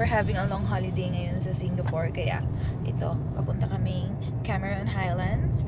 we're having a long holiday ngayon sa Singapore. Kaya ito, papunta kaming Cameron Highlands.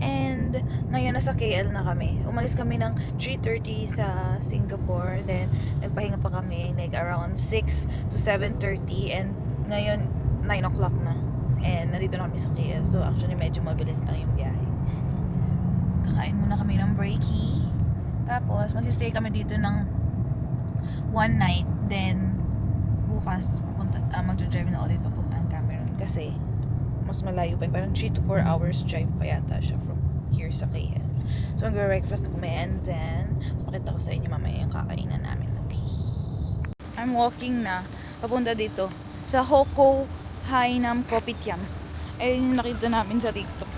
And ngayon nasa KL na kami. Umalis kami ng 3:30 sa Singapore. Then nagpahinga pa kami like around 6 to 7:30. And ngayon 9 o'clock na. And nandito na kami sa KL. So actually medyo mabilis lang yung biyahe. Kakain muna kami ng breaky. Tapos magsistay kami dito ng one night. Then bukas magdadrive na ulit papuntang Cameron. Kasi mas malayo pa. Parang 3 to 4 hours drive pa yata siya from here sa KL. So mag-breakfast kami and then pakita ko sa inyo mamaya yung kakainan namin. Okay. I'm walking na papunta dito sa Hoko Hainam Kopitiam. Ayun yung nakita namin sa TikTok.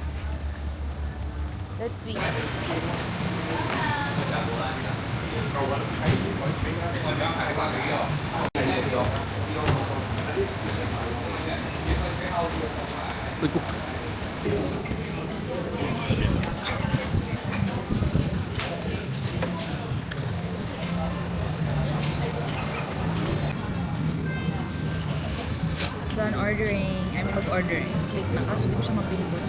Let's see. Done ordering. I'm mag-ordering. Click na kaso di ko siya mapindot.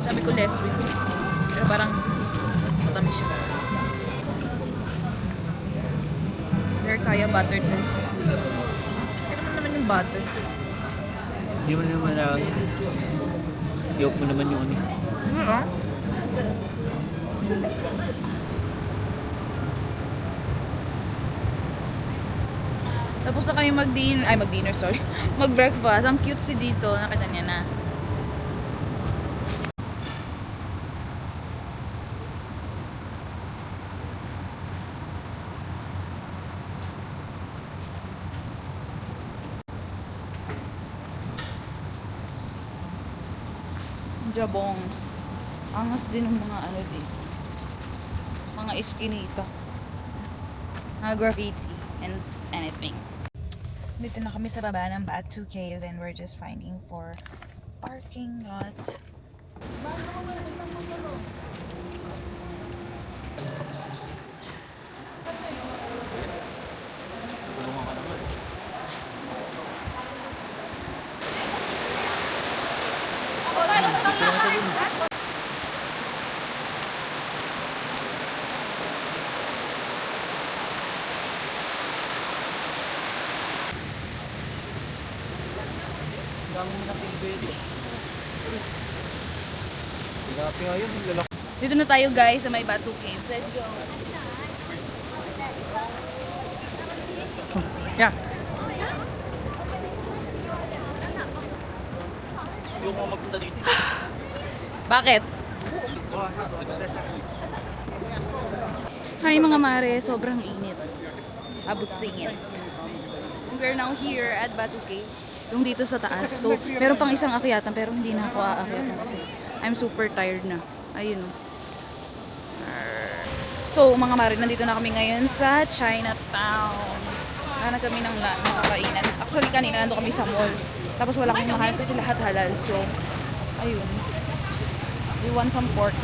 Sabi ko less sweet. Pero parang mas matamis siya. There kaya butterless. Pero naman yung butter. Hindi mo naman lang. Iyok mo naman yung ano. Tapos na kami mag-dinner, sorry. Mag-breakfast. Ang cute si dito. Nakita niya na. Jabongs. Angas din ng mga ano dito. Mga eskinita. Mga graffiti and anything. Dito na kami sa baba ng Batu Caves and we're just finding for parking lot. Dami mo na pinibili. Grabe nga yun, lalaki. Dito na tayo guys sa may Batu Caves. Let's go. Yeah. Yung mga magpunta dito. Bakit? Hi mga mare, sobrang init. Abot singit. We're now here at Batu Cave. Yung dito sa taas. So, meron pang isang akyatan pero hindi na ako aakyatan kasi I'm super tired na. Ayun o. So, mga mare, nandito na kami ngayon sa Chinatown. Hanap kami ng nakakainan. Actually, kanina nandun kami sa mall. Tapos wala kaming mahanap kasi lahat halal. So, ayun. We want some pork.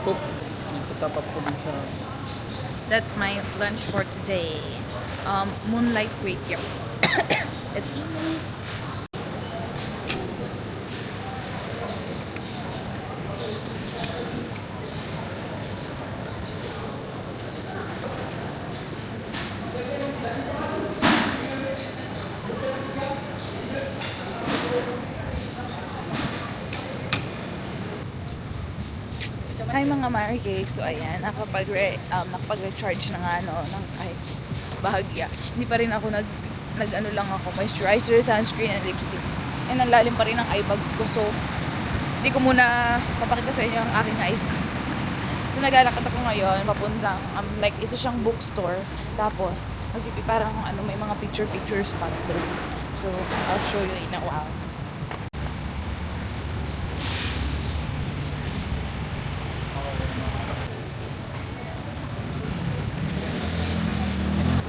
Cook. Nagtatapap ko dun sa... That's my lunch for today. Moonlight Kway-Teow. Let's eat. Hi mga Maricakes. So ayan, nakapag-recharge na nga ng kahit bahagya. Hindi pa rin ako nag-ano lang ako, moisturizer, sunscreen, and lipstick. And ang lalim pa rin ng eye bags ko. So, hindi ko muna papakita sa inyo ang aking eyes. So, naglalakad ako ngayon, papuntang, like, isa siyang bookstore. Tapos, parang may mga picture spot doon. So, I'll show you in a while.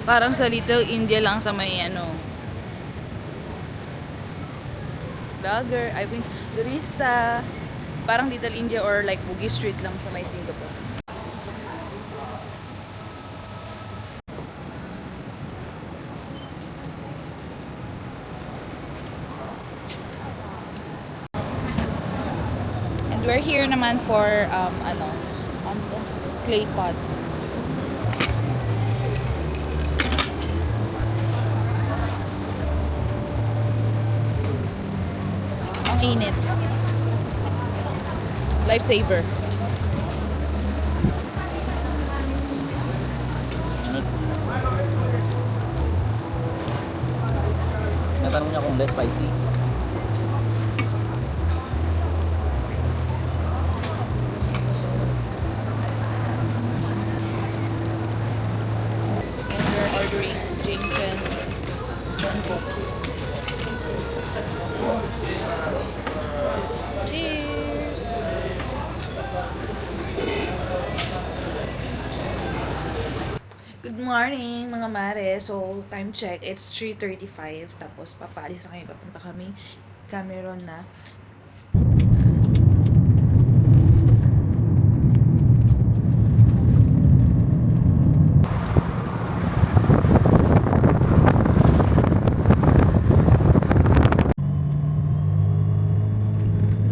Parang sa Little India lang sa may vlogger, I mean, turista. Parang Little India or like Bugis Street lang sa may Singapore. And we're here naman for clay pot. Ang init. Lifesaver. Natanong niya kung less spicy. And we're ordering Jameson and Coke. Cheers! Good morning mga mare. So, time check, it's 3:35. Tapos, papaalis na kami. Papunta kami Cameron na.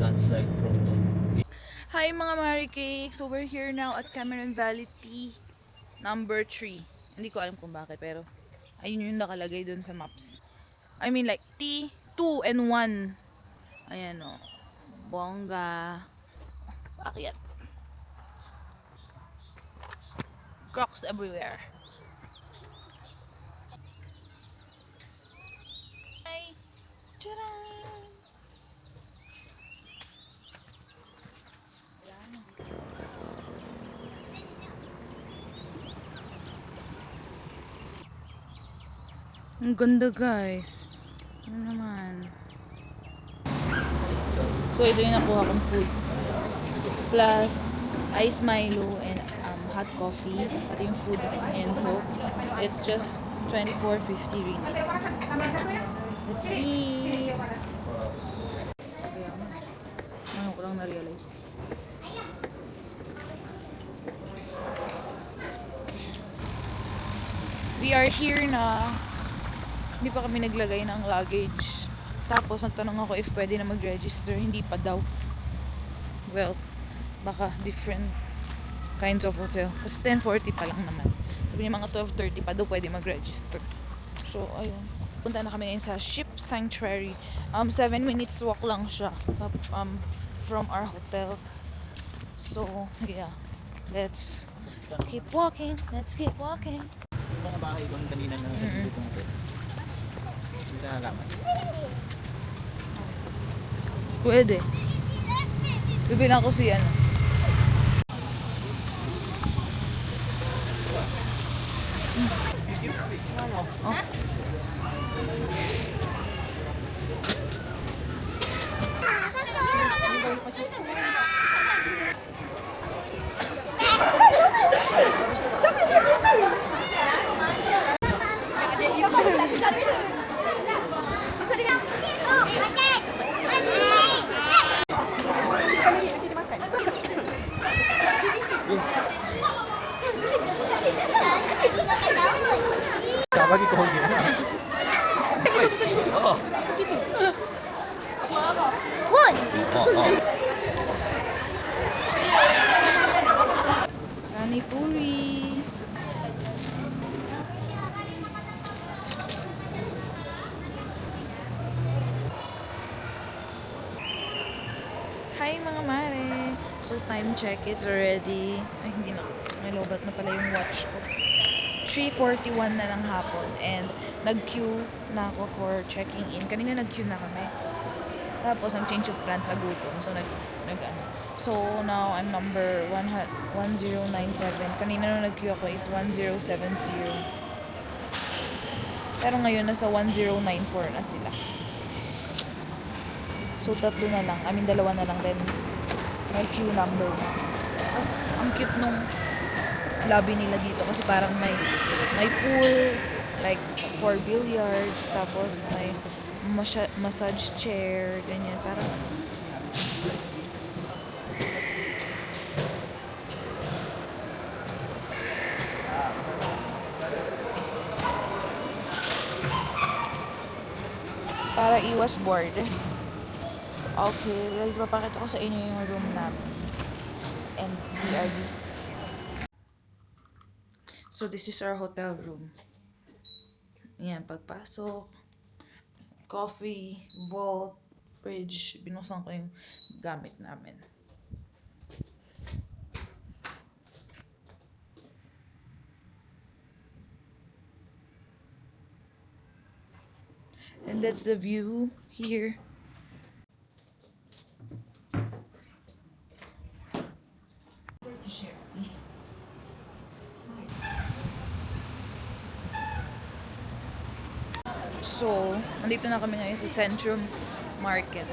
Landslide prone. Hi mga Mary Cake! So, we're here now at Cameron Valley T number 3. Hindi ko alam kung bakit, pero ayun yung nakalagay dun sa maps. I mean like T, 2 and 1. Ayan o. Bongga. Akyat. Crocs everywhere. Hi! Tcharam! Ang ganda guys. Ano naman. So ito yung nakuha kong food. Plus ice Milo and hot coffee. Pati yung food and soap. It's just 24.50 ringgit. Let's eat! Ano ko lang na-realize. We are here na. Hindi pa kami naglagay ng luggage. Tapos nagtanong ako if pwede na mag-register. Hindi pa daw. Well, baka different kinds of hotel. Kasi 10:40 pa lang naman. Sabi niya mga 12:30 pa daw pwede mag-register. So, ayun. Punta na kami ngayon sa Ship Sanctuary. 7 minutes walk lang siya from our hotel. So, yeah. Let's keep walking. Let's keep walking. Yung mga bahay doon kanina na sa dito natin. Hindi na nalaman. Pwede. Bibilang ko si ano. Oh. Kapag ikaw yun. Oo. Good. Oo. Rani Puri. Hi mga mare! So time check is already, ay hindi na, nalobat na pala yung watch ko. 3:41 na ng hapon and nag-queue na ako for checking in. Kanina nag-queue na kami. Tapos nag-change of plans na gutom. So So now I'm number 1097. Kanina nung nag-queue ako, it's 1070. Pero ngayon nasa 1094 na sila. So, tatlo na lang. I mean, dalawa na lang. Then, may queue number na. Tapos, ang cute nung lobby nila dito. Kasi parang may pool, like, for billiards. Tapos, may massage chair, ganyan. Parang para iwas bored. Okay, well, papakita ko sa inyo yung room namin. And BRB. So, this is our hotel room. Ayan, pagpasok. Coffee, vault, fridge. Binuksan ko yung gamit namin. And that's the view here. So, nandito na kami ngayon sa Centrum Market.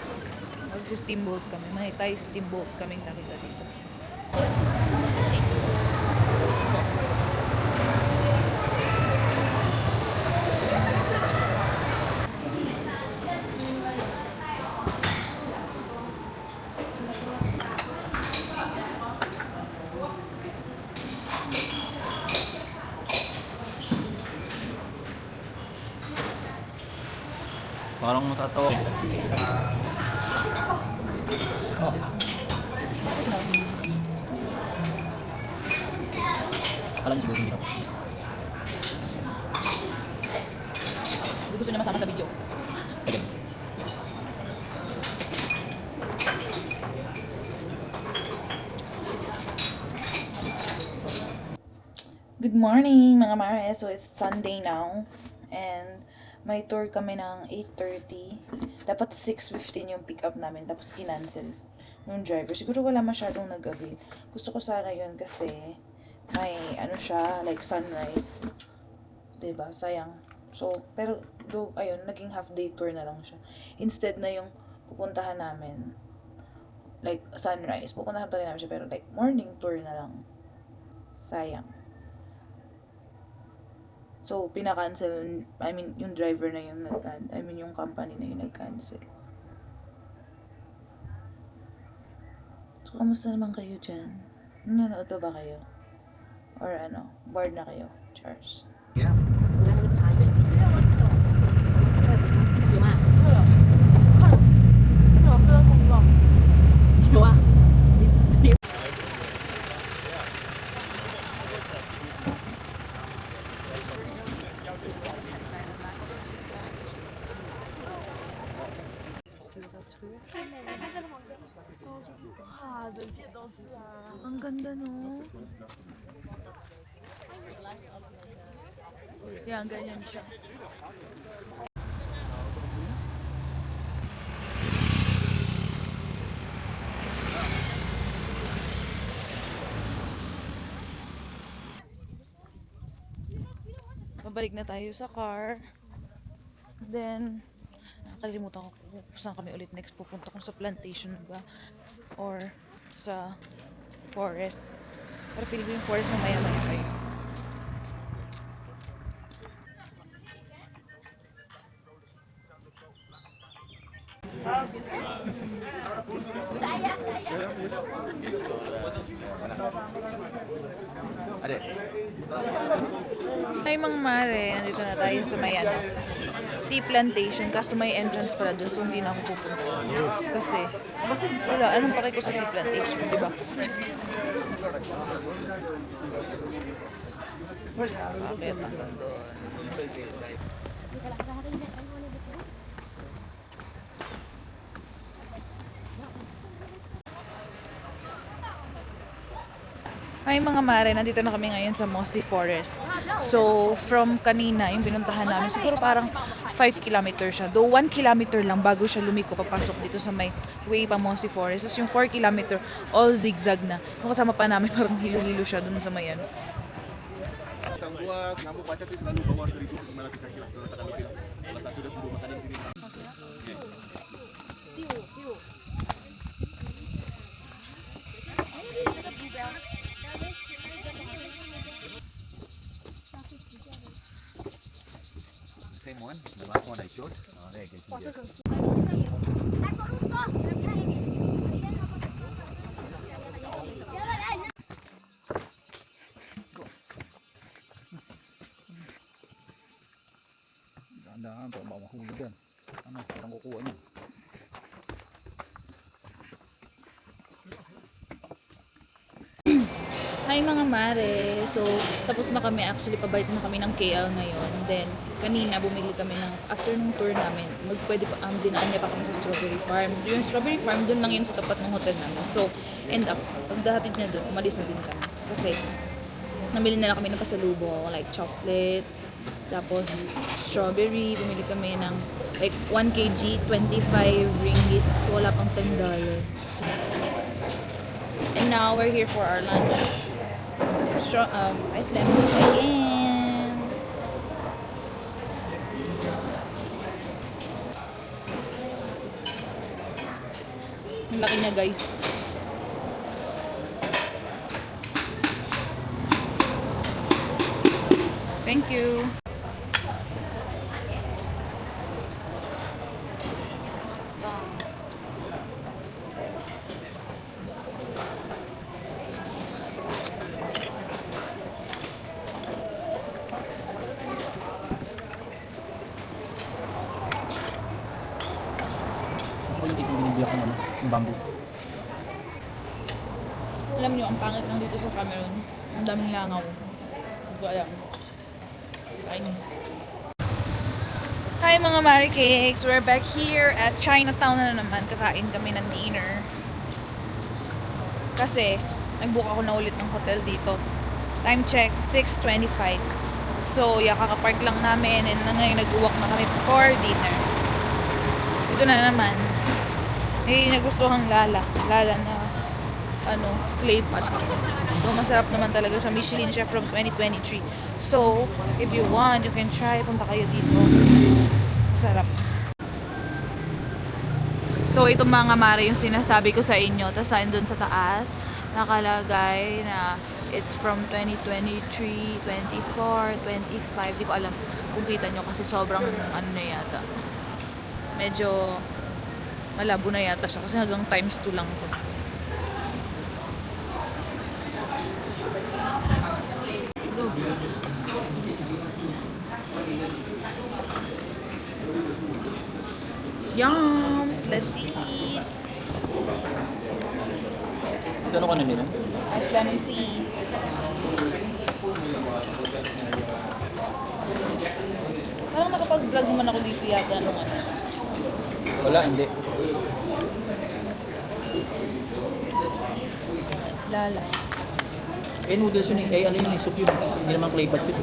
Magsi-steamboat kami. May Thai steamboat kaming nakita dito. Parang matatawa. Alam siguro hirap. Hindi gusto niya masama sa video. Again. Good morning mga mare. So it's Sunday now. And may tour kami ng 8:30. Dapat 6:15 yung pick up namin. Tapos kinancel yung driver. Siguro wala masyadong nag-avail. Gusto ko sana yun kasi may ano siya, like sunrise. 'Di ba? Sayang. So, pero do ayun, naging half day tour na lang siya. Instead na yung pupuntahan namin like sunrise. Pupuntahan pa rin namin siya pero like morning tour na lang. Sayang. So, pinaka-cancel, I mean, yung driver na yung yung company na yung nag-cancel. So, kamusta naman kayo dyan? Nanonood pa ba kayo? Or ano, bored na kayo? Charles. Yeah. 有啊，你自己。 Ang ganda, no? Yan, ganyan siya. Babalik na tayo sa car. Then, nakalimutan ko kung saan kami ulit next pupunta, kung sa plantation ba or sa forest. Pero feeling ko yung forest mamaya kayo. Ay, Mang Mare, nandito na tayo sa may tea plantation. Kaso may entrance pala dun, so hindi na ako pupunta. Kasi, wala, anong pake ko sa tea plantation, di ba? Bakit hanggang doon? Hi mga mare, nandito na kami ngayon sa Mossy Forest. So, from kanina, yung pinuntahan namin, siguro parang 5 kilometers siya. Though 1 kilometer lang bago siya lumiko papasok dito sa may way pa Mossy Forest. Tapos yung 4 kilometer, all zigzag na. Yung kasama pa namin, parang hilo-hilo siya dun sa mayan. Buat kamu baca please selalu bawa 1.900 kaki lah kalau kami pilih. Salah satu dah suruh makanan sini. Same one, the last one I showed. There Dahan-dahan, baka mahulog yan. Ano, parang kukuha niya. Hi mga mare! So, tapos na kami actually, pabait na kami ng KL ngayon. Then, kanina bumili kami ng afternoon tour namin. Pwede pa, dinaan niya pa kami sa strawberry farm. Yung strawberry farm, dun lang yun sa tapat ng hotel namin. So, end up, pagdahatid niya dun, umalis na din kami. Kasi, namili na lang kami ng pasalubong, like chocolate, tapos strawberry, bumili kami ng like 1 kg, 25 ringgit. So, wala pang $10. So, and now, we're here for our lunch. Ice lemon again. Ang laki niya, guys. Thank you. Gusto ko yung tipong binibili ako ng yung bamboo. Alam niyo, ang pangit lang dito sa Cameroon. Ang daming langaw. Hindi ko alam. Chinese. Hi mga Mari Cakes! We're back here at Chinatown na naman. Kakain kami ng dinner. Kasi, nag-book ako na ulit ng hotel dito. Time check, 6:25. So, kakapark lang namin and ngayon nag-walk na kami for dinner. Ito na naman. May nagustuhang lala. Lala na clay pot. So, masarap naman talaga siya. Michelin chef from 2023. So, if you want, you can try. Punta kayo dito. Masarap. So, itong mga mare yung sinasabi ko sa inyo. Tapos, doon sa taas, nakalagay na it's from 2023, 24, 25. Di ko alam kung kita nyo kasi sobrang na yata. Medyo malabo na yata siya kasi hanggang times 2 lang ito. Yums! Let's eat! Gano'n ka na nila? Ice lemon tea. Parang nakapag-vlog naman ako dito yata nung ano. Wala, hindi. Lala. Noodles yun eh. Ano yun eh, soup yun. Hindi naman clay pot yun.